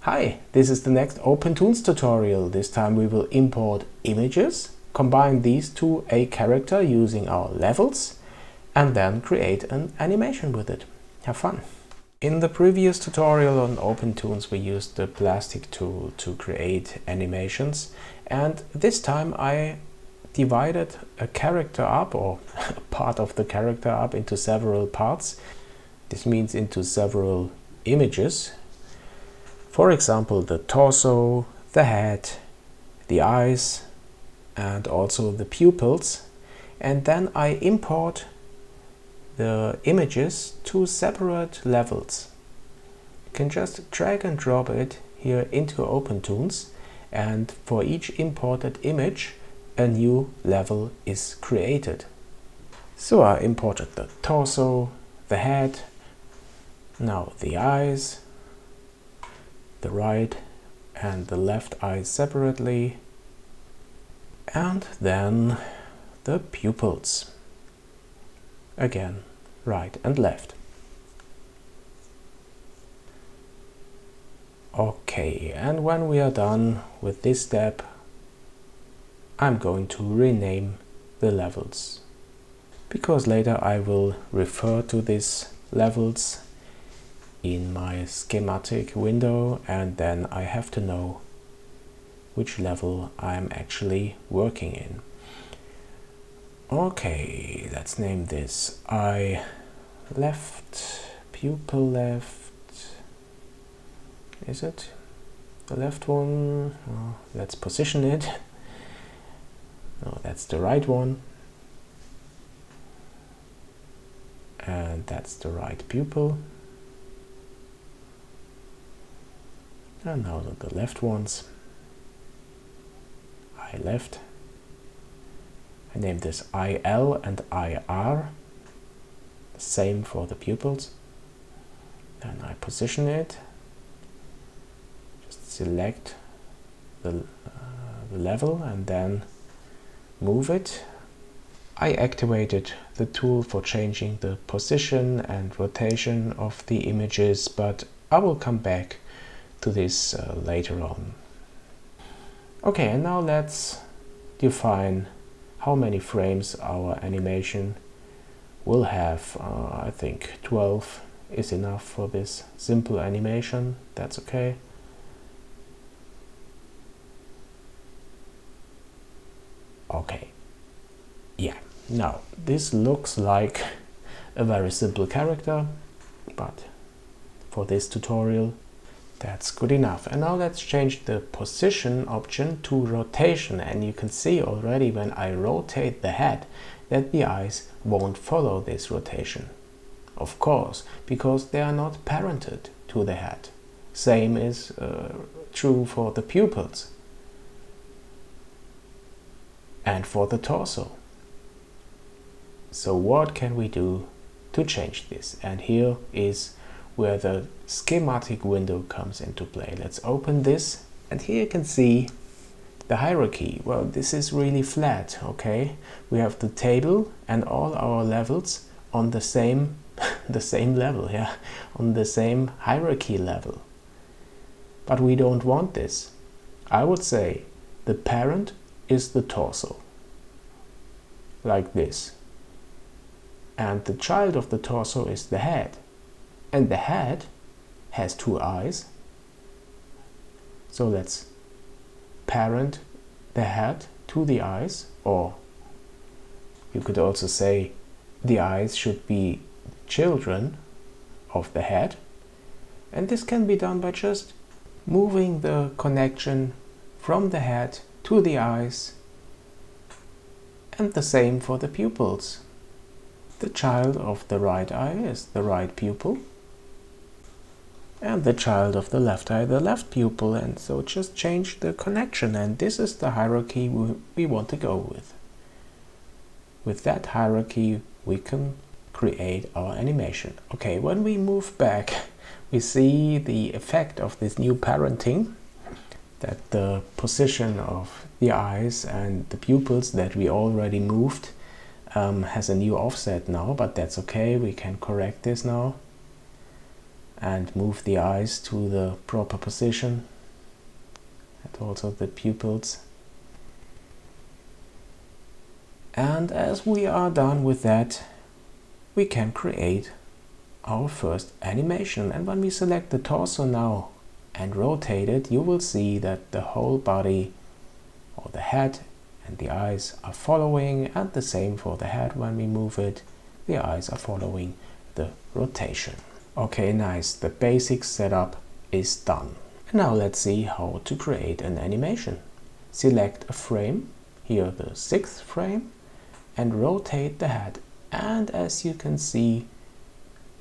Hi, this is the next OpenToonz tutorial. This time we will import images, combine these to a character using our levels, and then create an animation with it. Have fun! In the previous tutorial on OpenToonz we used the plastic tool to create animations, and this time I divided a character up, or part of the character up, into several parts. This means into several images. For example, the torso, the head, the eyes, and also the pupils. And then I import the images to separate levels. You can just drag and drop it here into OpenToonz, and for each imported image a new level is created. So I imported the torso, the head, now the eyes, the right and the left eye separately, and then the pupils. Again, right and left. Okay, and when we are done with this step, I'm going to rename the levels, because later I will refer to these levels in my schematic window, and then I have to know which level I'm actually working in. Okay, let's name this eye left, pupil left. Is it the left one? Oh, let's position it. No, that's the right one. And that's the right pupil. And now the left ones. Eye left. I name this IL and IR. Same for the pupils. Then I position it. Just select the level and then move it. I activated the tool for changing the position and rotation of the images, but I will come back to this later on. Okay, and now let's define how many frames our animation will have. I think 12 is enough for this simple animation. That's okay. Okay, yeah, now this looks like a very simple character, but for this tutorial that's good enough. And now let's change the position option to rotation, and you can see already when I rotate the head that the eyes won't follow this rotation. Of course, because they are not parented to the head. Same is true for the pupils and for the torso. So what can we do to change this? And here is where the schematic window comes into play. Let's open this, and here you can see the hierarchy. Well, this is really flat, okay? We have the table and all our levels on the same the same level, yeah, on the same hierarchy level. But we don't want this. I would say the parent is the torso, like this. And the child of the torso is the head. And the head has two eyes. So let's parent the head to the eyes, or you could also say the eyes should be children of the head. And this can be done by just moving the connection from the head to the eyes, and the same for the pupils. The child of the right eye is the right pupil, and the child of the left eye, the left pupil, and so just change the connection, and this is the hierarchy we want to go with. With that hierarchy we can create our animation. Okay, when we move back we see the effect of this new parenting, that the position of the eyes and the pupils that we already moved has a new offset now, but that's okay, we can correct this now. and move the eyes to the proper position, and also the pupils. And as we are done with that, we can create our first animation. And when we select the torso now and rotate it, you will see that the whole body, or the head and the eyes, are following, and the same for the head. When we move it, the eyes are following the rotation. Okay, nice. The basic setup is done. Now let's see how to create an animation. Select a frame, here the 6th frame, and rotate the head. And as you can see,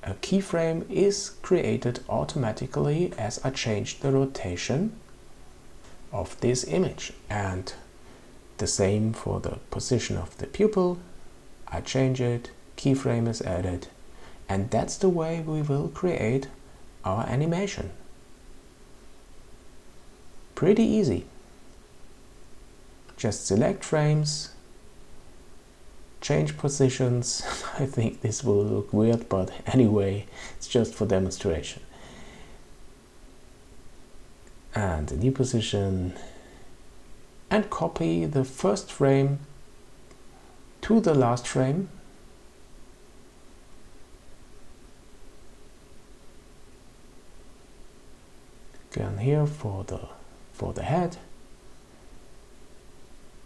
a keyframe is created automatically as I change the rotation of this image. And the same for the position of the pupil. I change it, keyframe is added, and that's the way we will create our animation. Pretty easy. Just select frames, change positions. I think this will look weird, but anyway, it's just for demonstration. And a new position, and copy the first frame to the last frame. Again here for the head,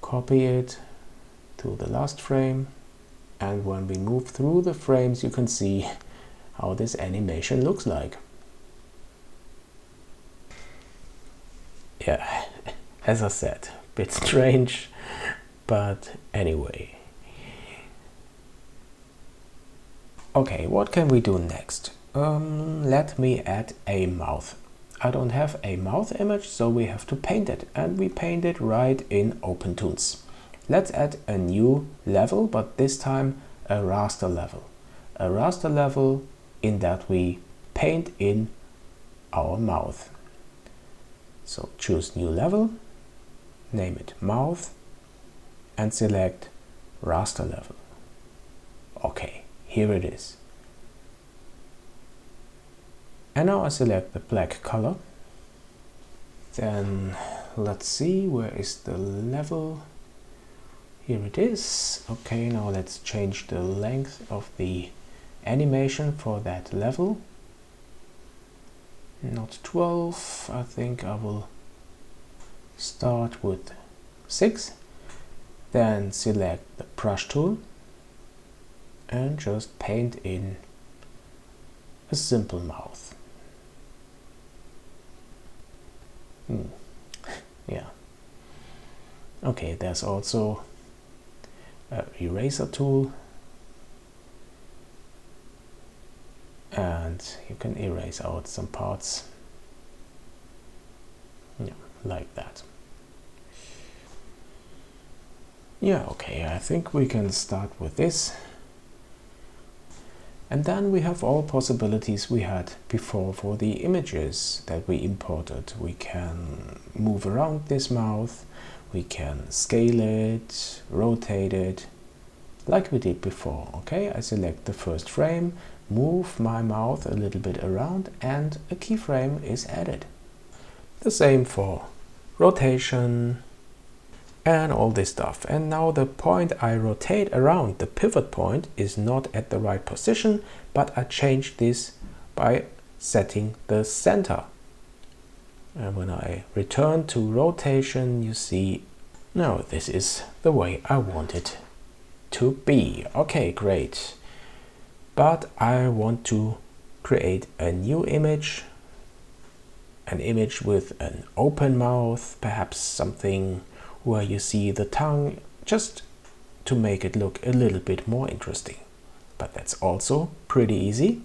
copy it to the last frame, and when we move through the frames you can see how this animation looks like. Yeah, as I said, a bit strange, but anyway. Okay, what can we do next? Let me add a mouth. I don't have a mouth image, so we have to paint it, and we paint it right in OpenToonz. Let's add a new level, but this time a raster level. A raster level in that we paint in our mouth. So choose new level, name it mouth, and select raster level. Okay, here it is. And now I select the black color. Then let's see, where is the level? Here it is. Okay, now let's change the length of the animation for that level. Not 12, I think I will start with 6. Then select the brush tool and just paint in a simple mouth. Yeah. Okay, there's also an eraser tool, and you can erase out some parts. Yeah, like that. Yeah, okay, I think we can start with this. And then we have all possibilities we had before for the images that we imported. We can move around this mouth, we can scale it, rotate it, like we did before. Okay, I select the first frame, move my mouth a little bit around, and a keyframe is added. The same for rotation and all this stuff. And now the point I rotate around, the pivot point, is not at the right position, but I change this by setting the center. And when I return to rotation, you see, now this is the way I want it to be. Okay, great. But I want to create a new image, an image with an open mouth, perhaps something where you see the tongue, just to make it look a little bit more interesting. But that's also pretty easy.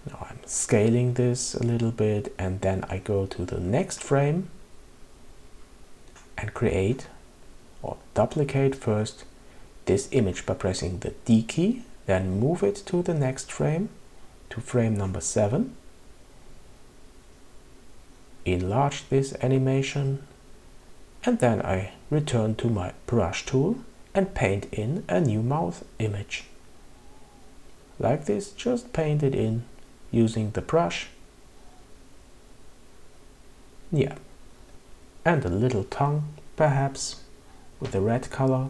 Now I'm scaling this a little bit, and then I go to the next frame and create or duplicate first this image by pressing the D key, then move it to the next frame, to frame number 7. Enlarge this animation, and then I return to my brush tool and paint in a new mouth image. Like this, just paint it in using the brush. Yeah. And a little tongue, perhaps, with a red color.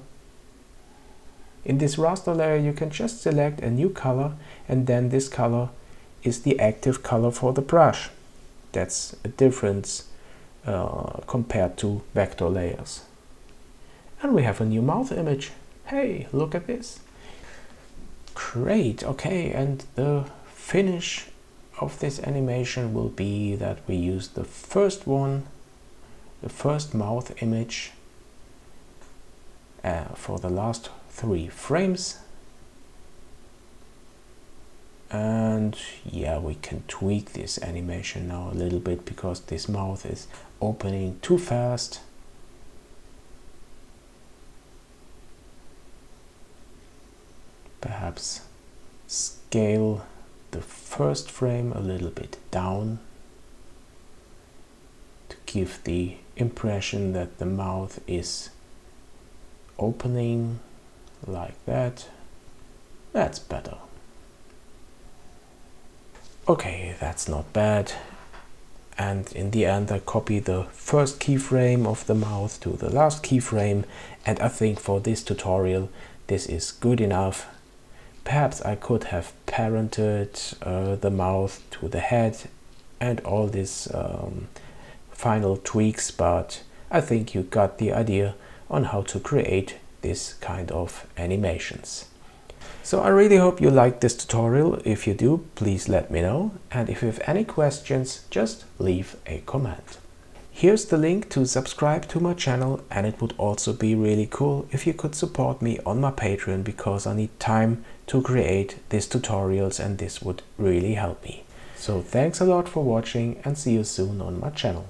In this raster layer you can just select a new color, and then this color is the active color for the brush. That's a difference compared to vector layers. And we have a new mouth image. Hey, look at this. Great, okay, and the finish of this animation will be that we use the first one, the first mouth image for the last 3 frames. And yeah, we can tweak this animation now a little bit because this mouth is opening too fast. Perhaps scale the first frame a little bit down to give the impression that the mouth is opening like that. That's better. Okay, that's not bad. And in the end I copy the first keyframe of the mouth to the last keyframe, and I think for this tutorial this is good enough. Perhaps I could have parented the mouth to the head and all these final tweaks, but I think you got the idea on how to create this kind of animations. So I really hope you liked this tutorial. If you do, please let me know, and if you have any questions, just leave a comment. Here's the link to subscribe to my channel, and it would also be really cool if you could support me on my Patreon, because I need time to create these tutorials and this would really help me. So thanks a lot for watching, and see you soon on my channel.